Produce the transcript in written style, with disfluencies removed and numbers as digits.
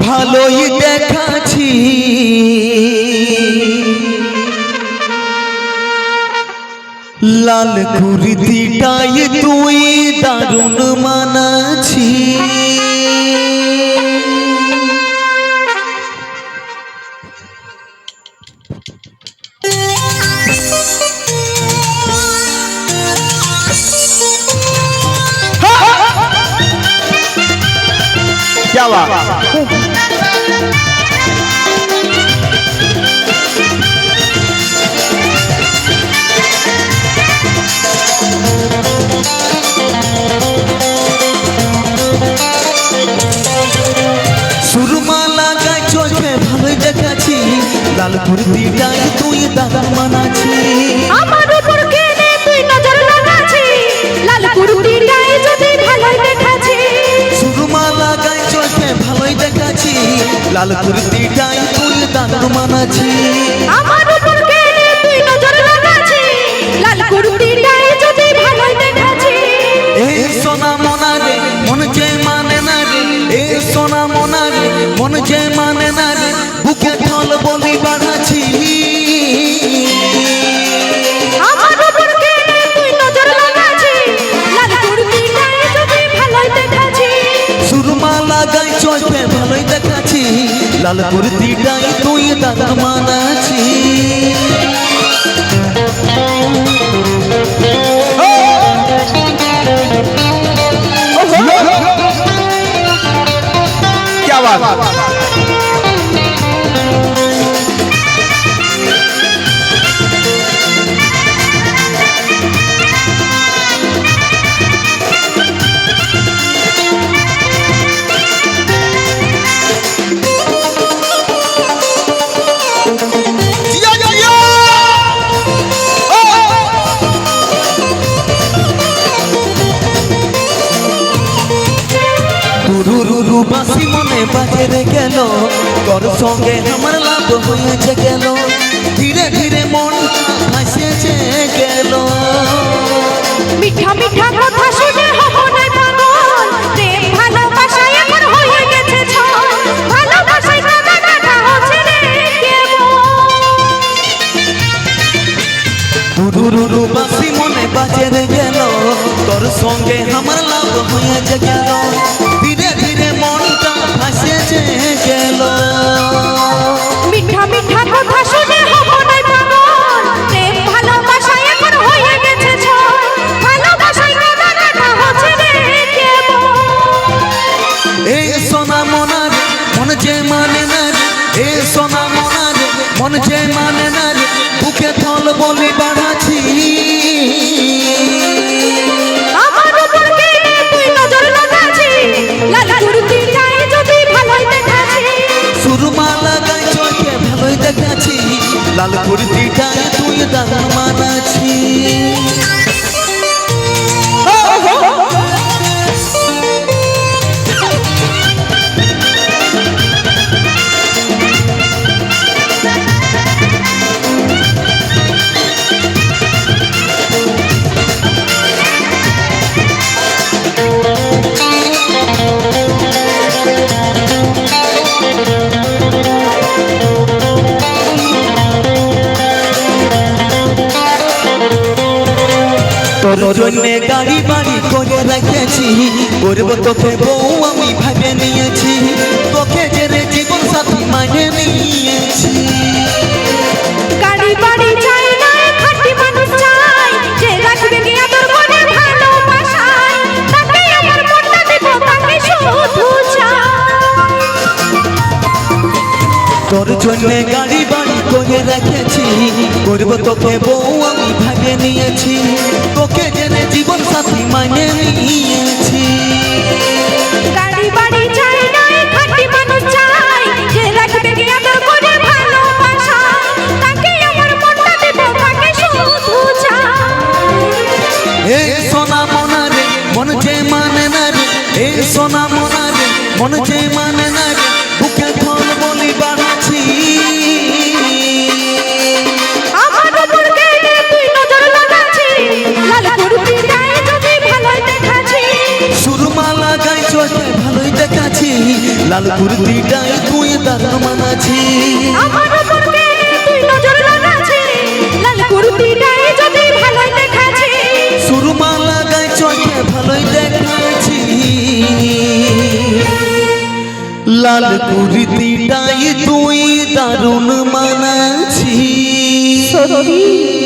ভালোই দেখাছি লাল কুর্তিটাই তুই দারুণ মানাছি क्या बात सुरमा लागाय चोखे भालोई देखाछि लाल कुर्तिटाय तुई दारुण मानाछि আমার উপর কেনে তুই নজর লাগাছি লাল কুর্তিটাই যদি ভালোই দেখাছি सुरमा लागाय चोखे भालोई देखाछि लाल कुर्तिटाय तुई दारुण मानाछि আমার উপর কেনে তুই নজর লাগাছি লাল কুর্তিটাই যদি ভালোই দেখাছি ए सोना मोना रे मन जे माने ना रे ए सोना मोना रे मन जे माने ना रे बुके ढोल बोली बाढ़ाछि আমার উপর কেনে তুই নজর লাগাছি লাল কুর্তিটাই যদি ভালোই দেখাছি सुरमा लागाय चोखे भालोई देखाछि लाल कुर्तिटाय तुई दारुण मानाछि क्या बात रुरु बासी मने बाजे रे गेलो तोर संगे हमर लाभ होइছে গেল धीरे धीरे मन भाসিয়েছে গেল মিঠা মিঠা কথা শুনে হবো না পাগল প্রেম ভালোবাসায় এখন হয়ে গেছে ছল ভালোবাসায় কাঁদা কাঁদা হচ্ছে রে কেমন रुरु बासी मने बाजे रे गेलो तोर संगे हमर लाभ होइছে গেল धीरे धीरे मनটা ভাসিয়েছে গেল মিঠা মিঠা কথা শুনে হবো না পাগল প্রেম ভালোবাসায় এখন হয়ে গেছে ছল ভালোবাসায় কাঁদা কাঁদা হচ্ছে রে কেমন ए सोना मोना रे मन जे माने ना रे ए सोना मोना रे मन जे माने ना रे बुके ढोल बोली बाढ़ाछि আমার উপর কেনে তুই নজর লাগাছি লাল কুর্তিটাই যদি ভালোই দেখাছি सुरमा लागाय चोखे भालोई देखाछि लाल कुर्तिटाय तुई दारुण मानाछि তোর জন্যে গাড়ি বাড়ি করে রেখেছি করব তোকে বউ আমি ভাবে নিয়েছি তোকে যে রে জীবন সাথী মানে নিয়েছি গাড়ি বাড়ি চাই না খাঁটি মানুষ চাই যে রাখবে কি আদর করে ভালোবাসায় তাকে আমার মনটা দেব তাকে শুধু চাই তোর জন্যে গাড়ি বাড়ি করে রেখেছি করব তোকে বউ আমি ভাবে নিয়েছি তোকে যে রে জীবন সাথী মানে নিয়েছি গাড়ি বাড়ি চাই না খাঁটি মানুষ চাই যে রাখবে কি আদর করে ভালোবাসায় তাকে আমার মনটা দেব তাকে শুধু চাই ए सोना मोना रे मन जे माने ना रे ए सोना मोना रे मन जे माने ना रे बुके ढोल बोली बाढ़ाछि আমার উপর কেনে তুই নজর লাগাছি লাল কুর্তিটাই যদি ভালোই দেখাছি सुरमा लागाय चोखे भालोई देखाछि লাল কুর্তিটাই তুই দারুণ মানাছি আমার উপর কেন তুই নজর লাগাছি লাল কুর্তিটাই যদি ভালোই দেখাছি সুরমা লাগাই চোখে ভালোই দেখাছি লাল কুর্তিটাই তুই দারুণ মানাছি সত্যি